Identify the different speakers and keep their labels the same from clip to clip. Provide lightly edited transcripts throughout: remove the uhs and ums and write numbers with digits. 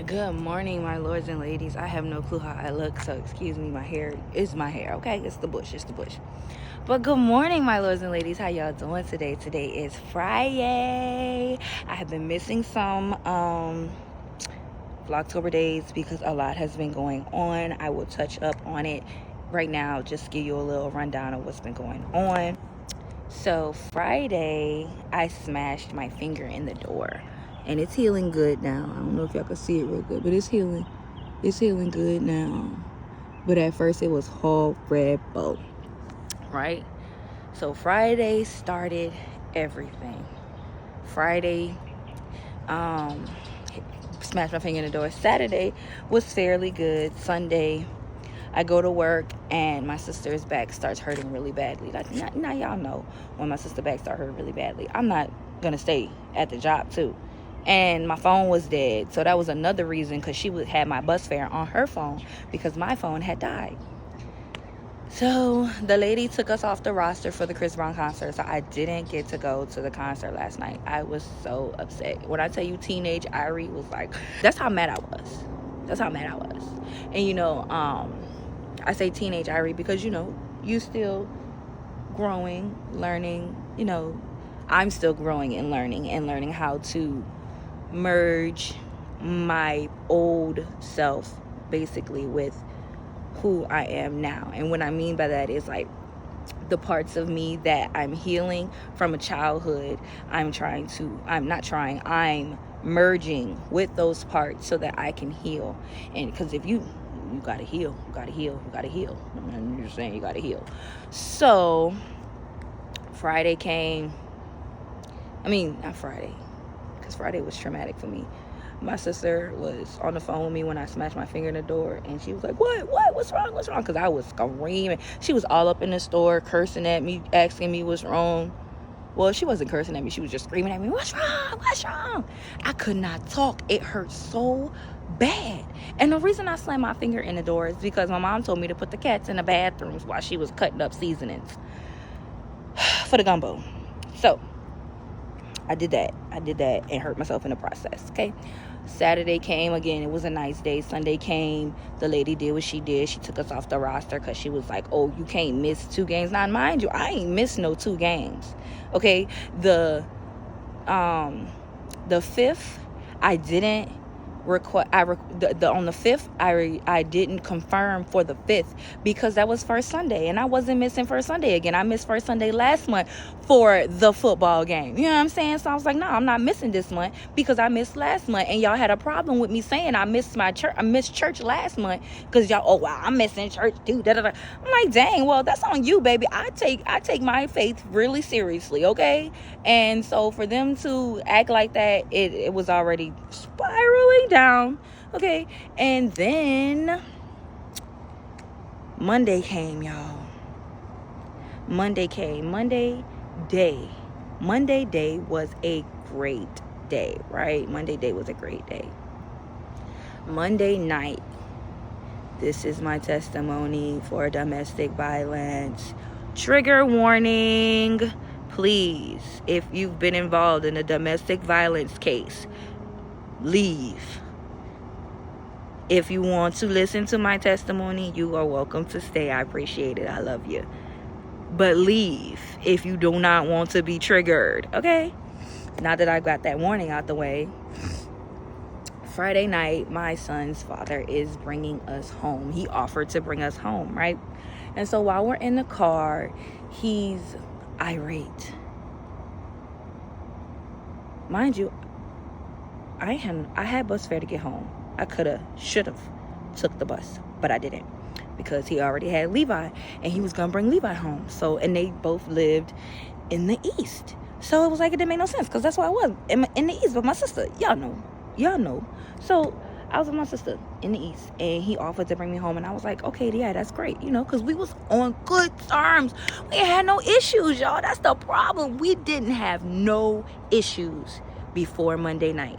Speaker 1: Good morning, my lords and ladies. I have no clue how I look, so excuse me. My hair is my hair, okay? It's the bush. But good morning, my lords and ladies. How y'all doing today? Today is Friday. I have been missing some Vlogtober days because a lot has been going on. I will touch up on it right now, just give you a little rundown of what's been going on. So Friday, I smashed my finger in the door. And it's healing good now. I don't know if y'all can see it real good, but it's healing. It's healing good now. But at first it was horrible, right? So Friday started everything. Friday, smashed my finger in the door. Saturday was fairly good. Sunday, I go to work and my sister's back starts hurting really badly. Like, now y'all know when my sister's back starts hurting really badly, I'm not gonna stay at the job too. And my phone was dead, so that was another reason, because she had my bus fare on her phone because my phone had died. So the lady took us off the roster for the Chris Brown concert, so I didn't get to go to the concert last night. I was so upset. When I tell you, teenage Irie was like, that's how mad I was. And I say teenage Irie because you still growing, learning. I'm still growing and learning how to merge my old self basically with who I am now. And what I mean by that is like the parts of me that I'm healing from a childhood, I'm merging with those parts so that I can heal. And because if you gotta heal. I'm just saying, you gotta heal. So Friday came. Not Friday, because Friday was traumatic for me. My sister was on the phone with me when I smashed my finger in the door, and she was like, what's wrong? Because I was screaming. She was all up in the store, cursing at me, asking me what's wrong. Well, she wasn't cursing at me. She was just screaming at me, what's wrong? I could not talk. It hurt so bad. And the reason I slammed my finger in the door is because my mom told me to put the cats in the bathrooms while she was cutting up seasonings for the gumbo. So I did that and hurt myself in the process, okay? Saturday came again. It was a nice day. Sunday came. The lady did what she did. She took us off the roster because she was like, oh, you can't miss 2 games. Now, mind you, I ain't missed no 2 games, okay? The 5th, I didn't request. On the 5th, I didn't confirm for the 5th because that was first Sunday, and I wasn't missing first Sunday again. I missed first Sunday last month for the football game. You know what I'm saying? So I was like, no, I'm not missing this month because I missed last month, and y'all had a problem with me saying I missed church last month because y'all, oh wow, I'm missing church too. I'm like, dang, well, that's on you, baby. I take my faith really seriously, okay? And so for them to act like that, it was already spiraling down, okay? And then Monday came, y'all. Monday day was a great day, right? Monday day was a great day. Monday night, this is my testimony for domestic violence. Trigger warning. Please, if you've been involved in a domestic violence case, leave. If you want to listen to my testimony, you are welcome to stay. I appreciate it. I love you. But leave if you do not want to be triggered, okay? Now that I got that warning out the way, Friday night, my son's father is bringing us home. He offered to bring us home, right? And so while we're in the car, he's irate. Mind you, I had bus fare to get home. I should have took the bus, but I didn't because he already had Levi and he was gonna bring Levi home. So, and they both lived in the East. So it was like, it didn't make no sense because that's where I was in the East. But my sister, y'all know. So I was with my sister in the East and he offered to bring me home. And I was like, okay, yeah, that's great. Because we was on good terms. We had no issues, y'all. That's the problem. We didn't have no issues before Monday night.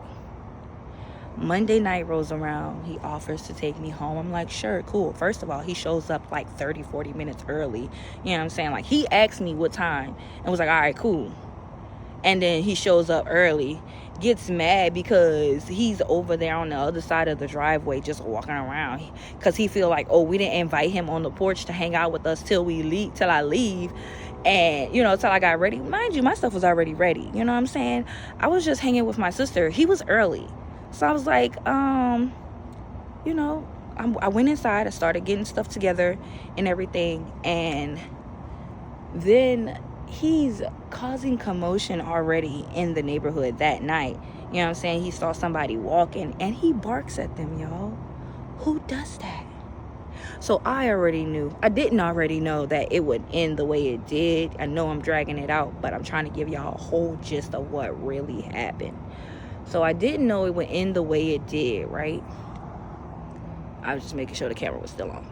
Speaker 1: Monday night rolls around. He offers to take me home. I'm like, sure, cool. First of all, he shows up like 30-40 minutes early. You know what I'm saying? Like, he asked me what time and was like, all right, cool. And then he shows up early, gets mad because he's over there on the other side of the driveway just walking around, because he feel like, oh, we didn't invite him on the porch to hang out with us till I leave, and till I got ready. Mind you, my stuff was already ready. You know what I'm saying? I was just hanging with my sister. He was early, so I was like, I went inside. I started getting stuff together and everything, and then he's causing commotion already in the neighborhood that night. You know what I'm saying? He saw somebody walking and he barks at them, y'all. Who does that? So I didn't already know that it would end the way it did. I know I'm dragging it out, but I'm trying to give y'all a whole gist of what really happened. So I didn't know it would end the way it did, right? I was just making sure the camera was still on.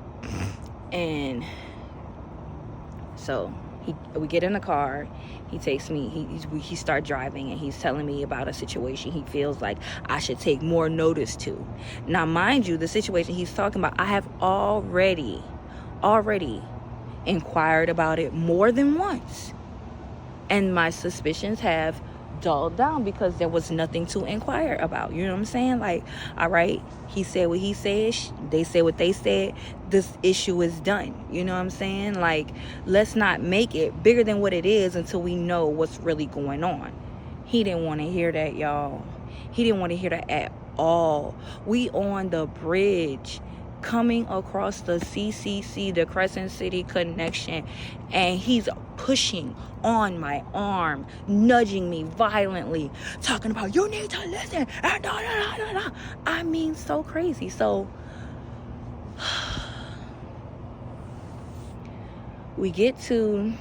Speaker 1: And so we get in the car. He takes me. He start driving, and he's telling me about a situation he feels like I should take more notice to. Now, mind you, the situation he's talking about, I have already inquired about it more than once, and my suspicions have dulled down because there was nothing to inquire about. You know what I'm saying? Like, all right, he said what he said, they said what they said, this issue is done. You know what I'm saying? Like, let's not make it bigger than what it is until we know what's really going on. He didn't want to hear that, y'all. He didn't want to hear that at all. We on the bridge coming across the CCC, the Crescent City Connection, and he's pushing on my arm, nudging me violently, talking about, you need to listen. I mean, so crazy. So we get to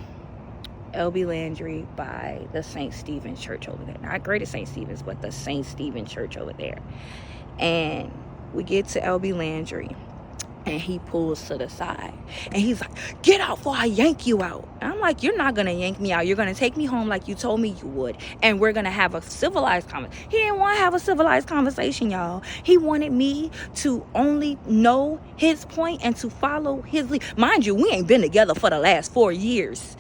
Speaker 1: LB Landry by the St. Stephen's Church over there. Not Greater St. Stephen's, but the St. Stephen's Church over there. And we get to LB Landry, and he pulls to the side, and he's like, get out before I yank you out. And I'm like, you're not gonna yank me out. You're gonna take me home like you told me you would, and we're gonna have a civilized conversation. He didn't want to have a civilized conversation, y'all. He wanted me to only know his point and to follow his lead. Mind you, we ain't been together for the last 4 years.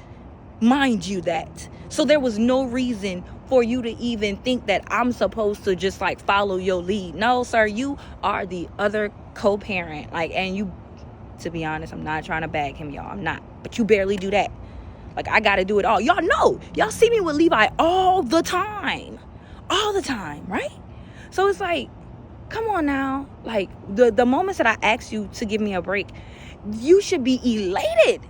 Speaker 1: Mind you that. So there was no reason for you to even think that I'm supposed to just like follow your lead. No, sir, you are the other co-parent. Like, and you, to be honest, I'm not trying to bag him, y'all. I'm not. But you barely do that. Like, I got to do it all. Y'all know. Y'all see me with Levi all the time. All the time, right? So it's like, come on now. Like, the moments that I ask you to give me a break, you should be elated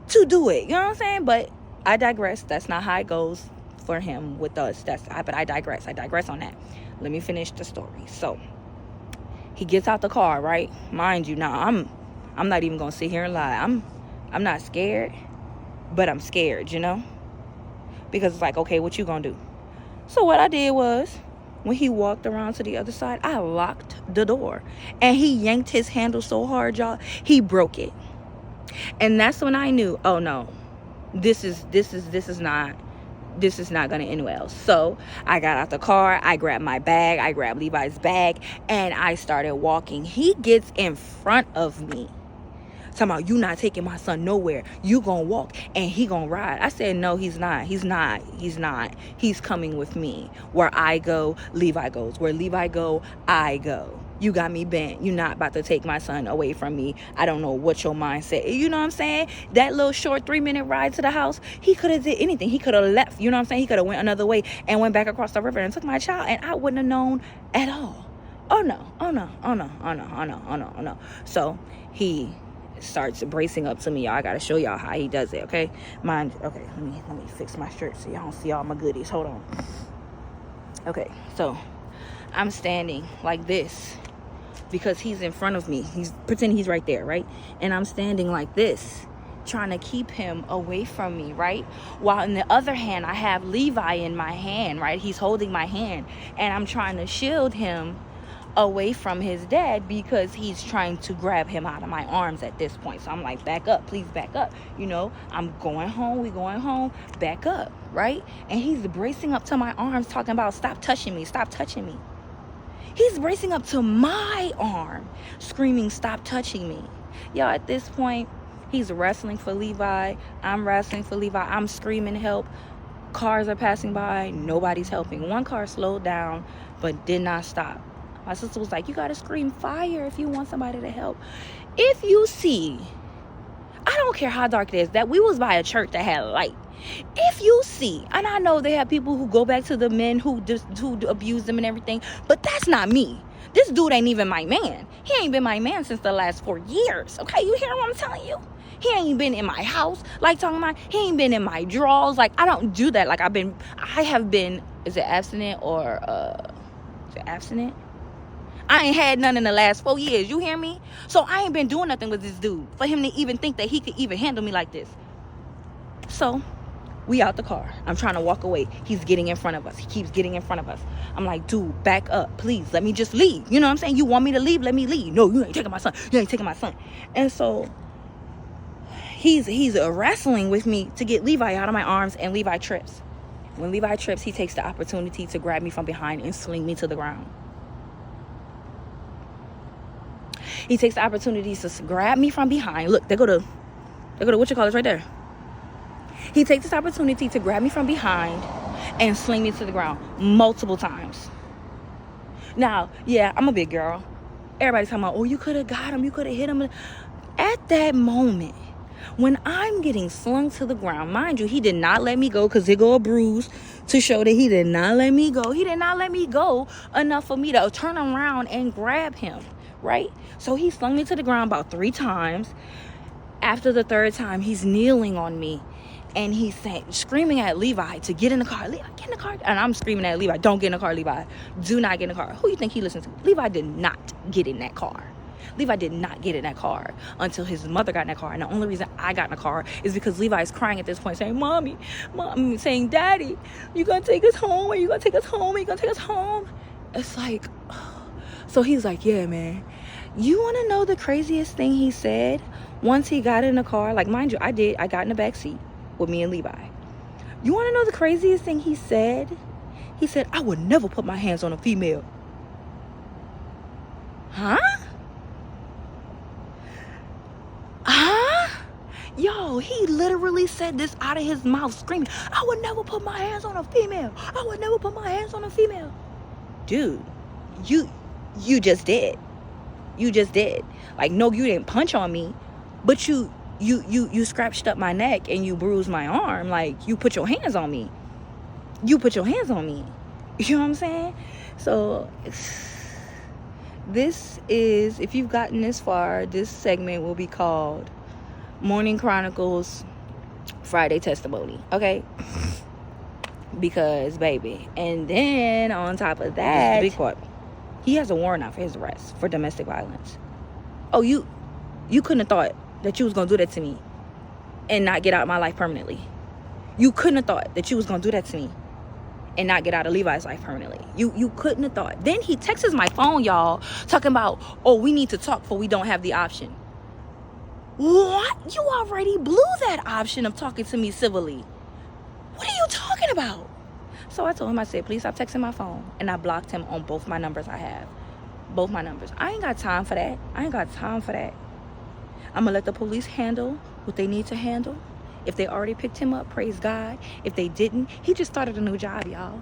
Speaker 1: to do it. You know what I'm saying? But I digress. That's not how it goes for him with us. But I digress. I digress on that. Let me finish the story. So he gets out the car, right? Mind you, now I'm not even gonna sit here and lie. I'm not scared, but I'm scared, because it's like, okay, what you gonna do? So what I did was, when he walked around to the other side, I locked the door, and he yanked his handle so hard, y'all, he broke it. And that's when I knew, oh no, this is not gonna end well. So I got out the car, I grabbed my bag, I grabbed Levi's bag, and I started walking. He gets in front of me, talking about, you not taking my son nowhere, you gonna walk and he gonna ride. I said, no, he's not. He's coming with me. Where I go, Levi goes. Where Levi go, I go. You got me bent. You're not about to take my son away from me. I don't know what your mind said. You know what I'm saying? That little short 3-minute ride to the house, he could have did anything. He could have left. You know what I'm saying? He could have went another way and went back across the river and took my child, and I wouldn't have known at all. Oh no. So he starts bracing up to me, y'all. I gotta show y'all how he does it, okay? Let me fix my shirt so y'all don't see all my goodies. Hold on. Okay, so I'm standing like this because he's in front of me. He's pretending he's right there, right? And I'm standing like this, trying to keep him away from me, right? While in the other hand, I have Levi in my hand, right? He's holding my hand, and I'm trying to shield him away from his dad because he's trying to grab him out of my arms at this point. So I'm like, back up, please back up. I'm going home, we going home, back up, right? And he's bracing up to my arms, talking about, stop touching me. He's bracing up to my arm, screaming, stop touching me. Y'all, at this point, he's wrestling for Levi. I'm wrestling for Levi. I'm screaming help. Cars are passing by, nobody's helping. One car slowed down but did not stop. My sister was like, you gotta scream fire if you want somebody to help. If you see, I don't care how dark it is, that we was by a church that had light. If you see, and I know they have people who go back to the men who abuse them and everything, but that's not me. This dude ain't even my man. He ain't been my man since the last 4 years. Okay, you hear what I'm telling you? He ain't been in my house, like talking about. He ain't been in my drawers. Like, I don't do that. Like, I have been, is it abstinent or, is it abstinent? I ain't had none in the last 4 years. You hear me? So I ain't been doing nothing with this dude for him to even think that he could even handle me like this. So we out the car. I'm trying to walk away. He's getting in front of us. He keeps getting in front of us. I'm like, dude, back up, please. Let me just leave. You know what I'm saying? You want me to leave? Let me leave. No, you ain't taking my son. You ain't taking my son. And so he's wrestling with me to get Levi out of my arms, and Levi trips. When Levi trips, he takes the opportunity to grab me from behind and sling me to the ground. He takes the opportunity to grab me from behind. Look, they go to what you call this right there. He takes this opportunity to grab me from behind and sling me to the ground multiple times. Now, yeah, I'm a big girl. Everybody's talking about, oh, you could have got him. You could have hit him. At that moment, when I'm getting slung to the ground, mind you, he did not let me go, because he go a bruise to show that he did not let me go. He did not let me go enough for me to turn around and grab him, right? So he slung me to the ground about 3 times. After the 3rd time, he's kneeling on me, and he's screaming at Levi to get in the car. Levi, get in the car. And I'm screaming at Levi, don't get in the car, Levi. Do not get in the car. Who you think he listens to? Levi did not get in that car. Levi did not get in that car until his mother got in that car. And the only reason I got in the car is because Levi is crying at this point, saying, Mommy, saying, Daddy, you gonna take us home? Are you gonna take us home? Are you gonna take us home? It's like, so he's like, yeah, man. You want to know the craziest thing he said once he got in the car? Like, mind you, I got in the back seat with me and Levi. You want to know the craziest thing he said? He said, I would never put my hands on a female. Huh? Yo, he literally said this out of his mouth, screaming, I would never put my hands on a female. I would never put my hands on a female. Dude, you just did. You just did. Like, no, you didn't punch on me, but you scratched up my neck and you bruised my arm. Like, you put your hands on me. You put your hands on me. You know what I'm saying? So this is, if you've gotten this far, this segment will be called Morning Chronicles Friday Testimony. Okay? Because, baby. And then on top of that, big part, he has a warrant out for his arrest for domestic violence. Oh, you couldn't have thought that you was going to do that to me and not get out of my life permanently. You couldn't have thought that you was going to do that to me and not get out of Levi's life permanently. You couldn't have thought. Then he texts my phone, y'all, talking about, oh, we need to talk, for we don't have the option. What? You already blew that option of talking to me civilly. What are you talking about? So I told him, I said, please stop texting my phone. And I blocked him on both my numbers I have. Both my numbers. I ain't got time for that. I'm going to let the police handle what they need to handle. If they already picked him up, praise God. If they didn't, he just started a new job, y'all.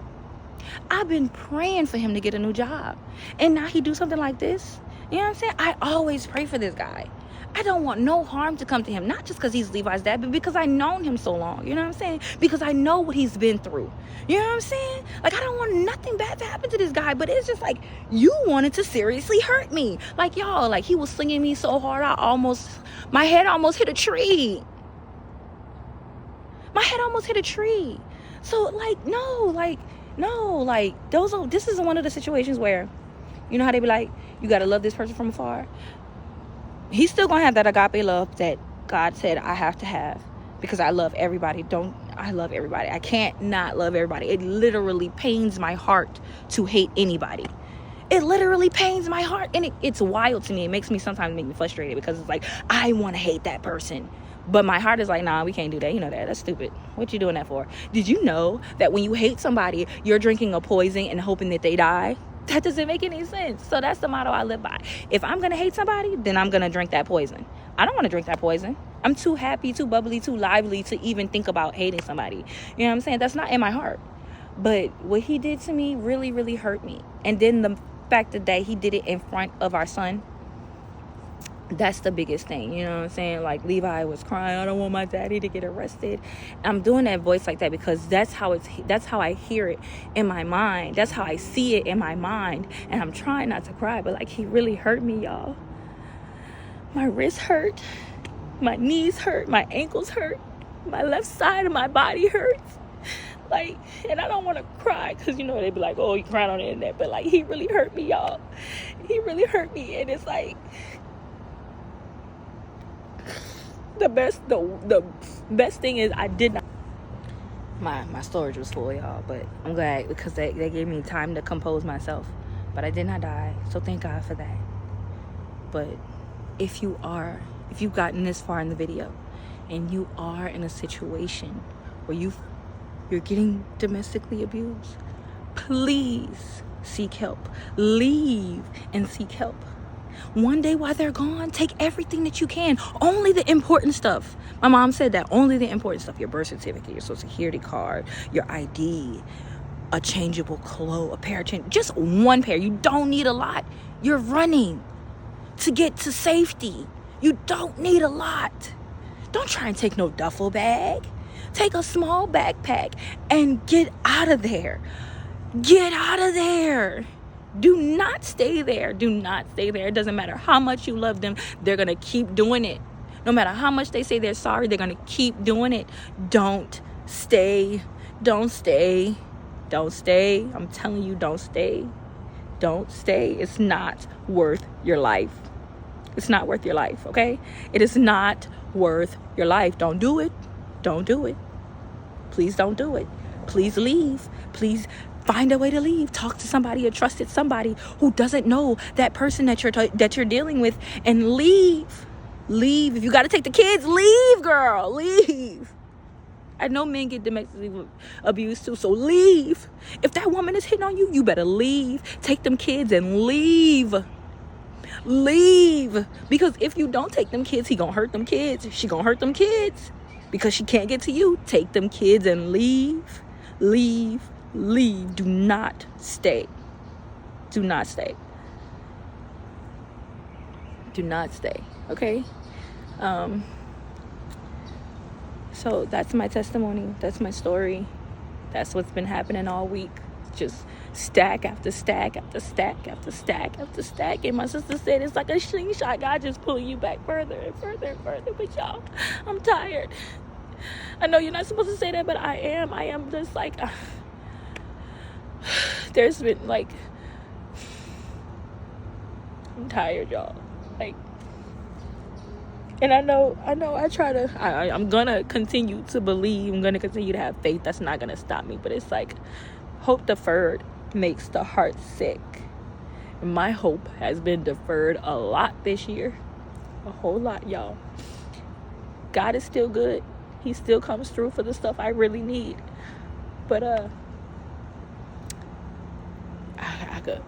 Speaker 1: I've been praying for him to get a new job. And now he do something like this. You know what I'm saying? I always pray for this guy. I don't want no harm to come to him. Not just because he's Levi's dad, but because I've known him so long. You know what I'm saying? Because I know what he's been through. You know what I'm saying? Like, I don't want nothing bad to happen to this guy. But it's just like, you wanted to seriously hurt me. Like, y'all, like, he was slinging me so hard, my head almost hit a tree. My head almost hit a tree. So, this is one of the situations where, you know how they be like, you got to love this person from afar? He's still going to have that agape love that God said I have to have, because I love everybody. I love everybody. I can't not love everybody. It literally pains my heart to hate anybody. It literally pains my heart. And it's wild to me. It makes me frustrated, because it's like, I want to hate that person. But my heart is like, nah, we can't do that. You know that. That's stupid. What you doing that for? Did you know that when you hate somebody, you're drinking a poison and hoping that they die? That doesn't make any sense. So that's the motto I live by. If I'm going to hate somebody, then I'm going to drink that poison. I don't want to drink that poison. I'm too happy, too bubbly, too lively to even think about hating somebody. You know what I'm saying? That's not in my heart. But what he did to me really, really hurt me. And then the fact that he did it in front of our son, that's the biggest thing. You know what I'm saying? Like, Levi was crying, I don't want my daddy to get arrested. I'm doing that voice like that because that's how I hear it in my mind. That's how I see it in my mind. And I'm trying not to cry, but like, he really hurt me, y'all. My wrist hurt, my knees hurt, my ankles hurt, my left side of my body hurts. Like, and I don't want to cry because, you know, they'd be like, oh, you crying on the internet. But like, he really hurt me, y'all. He really hurt me. And it's like, the best thing is I did not, my storage was full, y'all, but I'm glad because they gave me time to compose myself. But I did not die, so thank God for that. But if you've gotten this far in the video and you are in a situation where you're getting domestically abused, please seek help. Leave and seek help. One day while they're gone, take everything that you can. Only the important stuff. My mom said that. Only the important stuff. Your birth certificate, your social security card, your ID, a changeable clothes, a pair of change. Just one pair. You don't need a lot. You're running to get to safety. You don't need a lot. Don't try and take no duffel bag. Take a small backpack and get out of there. Get out of there. Do not stay there. Do not stay there. It doesn't matter how much you love them. They're going to keep doing it. No matter how much they say they're sorry, they're going to keep doing it. Don't stay. Don't stay. Don't stay. I'm telling you, don't stay. Don't stay. It's not worth your life. It's not worth your life, okay? It is not worth your life. Don't do it. Don't do it. Please don't do it. Please leave. Please find a way to leave. Talk to somebody, a trusted somebody who doesn't know that person that you're dealing with, and leave. Leave. If you got to take the kids, leave, girl. Leave. I know men get domestically abused too, so leave. If that woman is hitting on you, you better leave. Take them kids and leave. Leave. Because if you don't take them kids, he gonna hurt them kids. She gonna hurt them kids because she can't get to you. Take them kids and leave. Leave. Leave. Do not stay. Do not stay. Do not stay. Okay? So that's my testimony. That's my story. That's what's been happening all week. Just stack after stack after stack after stack after stack. And my sister said it's like a slingshot. God just pulling you back further and further and further. But y'all, I'm tired. I know you're not supposed to say that, but I am. I am just like, there's been like, I'm tired, y'all. Like, and I know I'm gonna continue to believe. I'm gonna continue to have faith. That's not gonna stop me. But it's like, hope deferred makes the heart sick. My hope has been deferred a lot this year. A whole lot, y'all. God is still good. He still comes through for the stuff I really need. But I could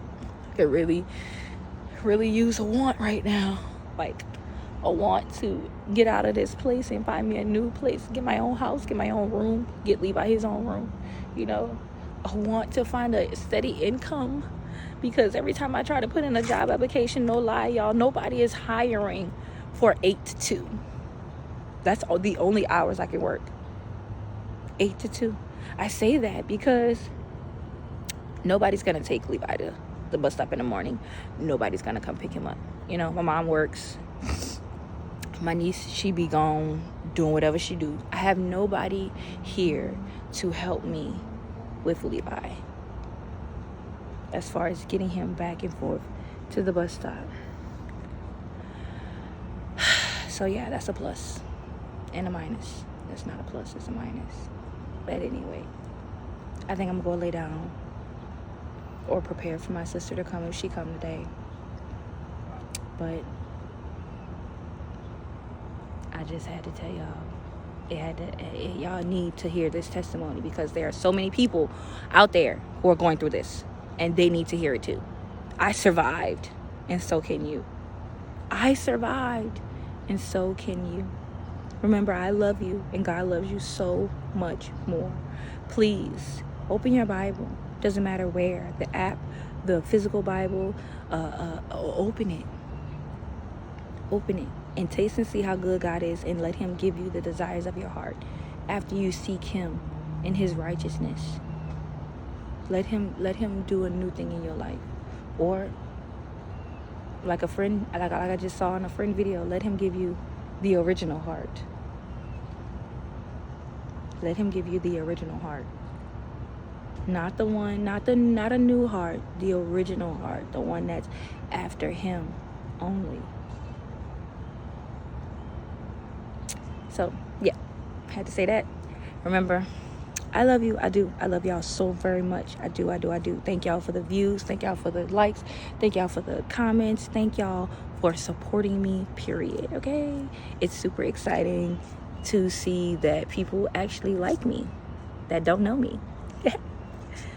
Speaker 1: really use a want right now. Like, a want to get out of this place and find me a new place. Get my own house, get my own room, get Levi his own room. You know, I want to find a steady income, because every time I try to put in a job application, no lie, y'all, nobody is hiring for 8 to 2. That's the only hours I can work. 8 to 2. I say that because nobody's going to take Levi to the bus stop in the morning. Nobody's going to come pick him up. You know, my mom works. My niece, she be gone doing whatever she do. I have nobody here to help me with Levi as far as getting him back and forth to the bus stop. So yeah, that's a plus and a minus. That's not a plus, it's a minus. But anyway, I think I'm gonna go lay down or prepare for my sister to come if she come today. But I just had to tell y'all, y'all need to hear this testimony, because there are so many people out there who are going through this, and they need to hear it too. I survived, and so can you. I survived, and so can you. Remember, I love you and God loves you so much more. Please open your Bible. Doesn't matter where, the app, the physical Bible, open it. Open it and taste and see how good God is, and let him give you the desires of your heart after you seek him in his righteousness. Let him do a new thing in your life. Or like a friend, like I just saw in a friend video, let him give you the original heart. Let him give you the original heart. Not the one, not a new heart, the original heart, the one that's after him only. So, yeah, I had to say that. Remember, I love you. I do. I love y'all so very much. I do. Thank y'all for the views. Thank y'all for the likes. Thank y'all for the comments. Thank y'all for supporting me, period. Okay? It's super exciting to see that people actually like me that don't know me.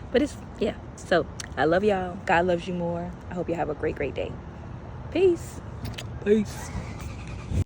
Speaker 1: But it's, yeah. So, I love y'all. God loves you more. I hope you have a great, great day. Peace. Peace.